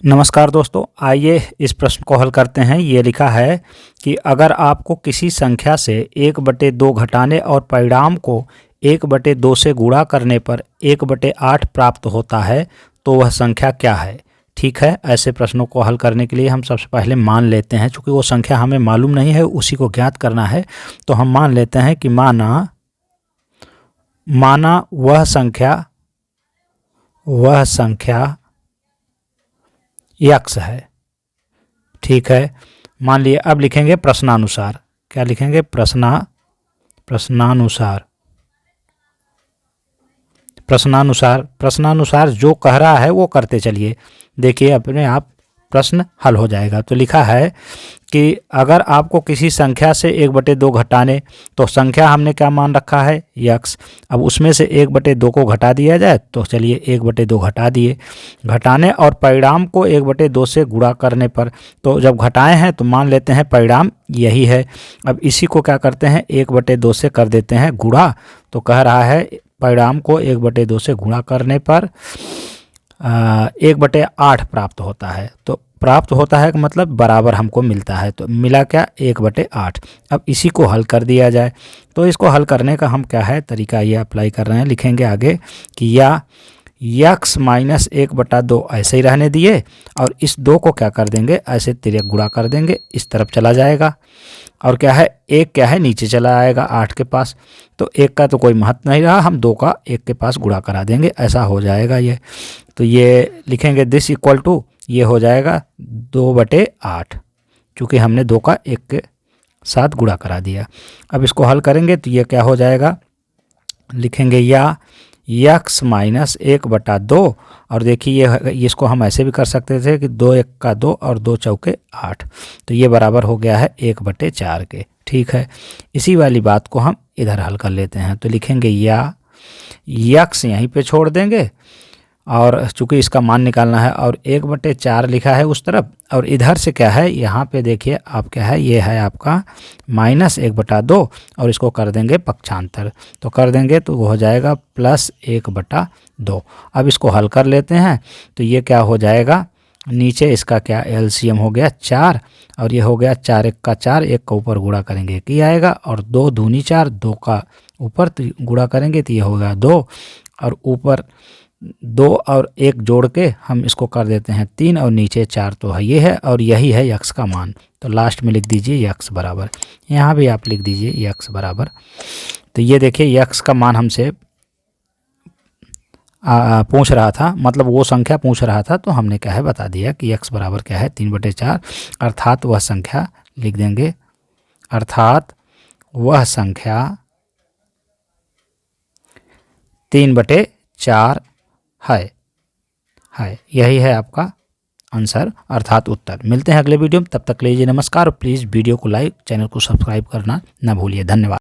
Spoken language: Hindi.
नमस्कार दोस्तों, आइए इस प्रश्न को हल करते हैं। ये लिखा है कि अगर आपको किसी संख्या से 1/2 घटाने और परिणाम को 1/2 से गुणा करने पर 1/8 प्राप्त होता है तो वह संख्या क्या है। ठीक है, ऐसे प्रश्नों को हल करने के लिए हम सबसे पहले मान लेते हैं, चूँकि वो संख्या हमें मालूम नहीं है, उसी को ज्ञात करना है। तो हम मान लेते हैं कि माना वह संख्या यक्स है। ठीक है, मान लिए। अब लिखेंगे प्रश्नानुसार। क्या लिखेंगे? प्रश्नानुसार जो कह रहा है वो करते चलिए, देखिए अपने आप प्रश्न हल हो जाएगा। तो लिखा है कि अगर आपको किसी संख्या से 1/2 घटाने, तो संख्या हमने क्या मान रखा है? यक्स। अब उसमें से 1/2 को घटा दिया जाए, तो चलिए 1/2 घटा दिए। घटाने और परिणाम को 1/2 से गुणा करने पर, तो जब घटाए हैं तो मान लेते हैं परिणाम यही है। अब इसी को क्या करते हैं? 1/2 से कर देते हैं गुणा। तो कह रहा है परिणाम को 1/2 से गुणा करने पर 1/8 प्राप्त होता है। तो प्राप्त होता है मतलब बराबर हमको मिलता है। तो मिला क्या? 1/8। अब इसी को हल कर दिया जाए। तो इसको हल करने का हम क्या है तरीका ये अप्लाई कर रहे हैं। लिखेंगे आगे कि या यक्स माइनस 1/2 ऐसे ही रहने दिए, और इस 2 को क्या कर देंगे? ऐसे तिर्यक गुणा कर देंगे, इस तरफ चला जाएगा। और क्या है? 1 क्या है? नीचे चला आएगा 8 के पास। तो 1 का तो कोई महत्व नहीं रहा, हम 2 का 1 के पास गुणा करा देंगे, ऐसा हो जाएगा ये। तो ये लिखेंगे दिस इक्वल टू, ये हो जाएगा 2/8, क्योंकि हमने 2 का 1 के साथ गुणा करा दिया। अब इसको हल करेंगे तो ये क्या हो जाएगा? लिखेंगे या यक्स माइनस 1/2, और देखिए ये इसको हम ऐसे भी कर सकते थे कि 2 1 का 2 और 2 चौके 8, तो ये बराबर हो गया है 1/4 के। ठीक है, इसी वाली बात को हम इधर हल कर लेते हैं। तो लिखेंगे या यक्स यहीं पे छोड़ देंगे, और चूँकि इसका मान निकालना है, और 1/4 लिखा है उस तरफ, और इधर से क्या है? यहाँ पे देखिए आप क्या है, ये है आपका माइनस 1/2, और इसको कर देंगे पक्षांतर। तो कर देंगे तो वो हो जाएगा प्लस 1/2। अब इसको हल कर लेते हैं। तो ये क्या हो जाएगा? नीचे इसका क्या एलसीएम हो गया 4, और ये हो गया 4 1 का 4, 1 का ऊपर गुणा करेंगे 1 ही आएगा, और 2 दूनी 4, 2 का ऊपर गुणा करेंगे तो ये होगा 2, और ऊपर 2 और 1 जोड़ के हम इसको कर देते हैं 3, और नीचे 4 तो है ये है, और यही है यक्स का मान। तो लास्ट में लिख दीजिए यक्स बराबर, यहाँ भी आप लिख दीजिए यक्स बराबर। तो ये देखिए यक्स का मान हमसे पूछ रहा था, मतलब वो संख्या पूछ रहा था, तो हमने क्या है बता दिया कि यक्स बराबर क्या है 3/4, अर्थात वह संख्या लिख देंगे, अर्थात वह संख्या 3/4 है। यही है आपका आंसर, अर्थात उत्तर। मिलते हैं अगले वीडियो में, तब तक लीजिए नमस्कार। प्लीज़ वीडियो को लाइक, चैनल को सब्सक्राइब करना ना भूलिए। धन्यवाद।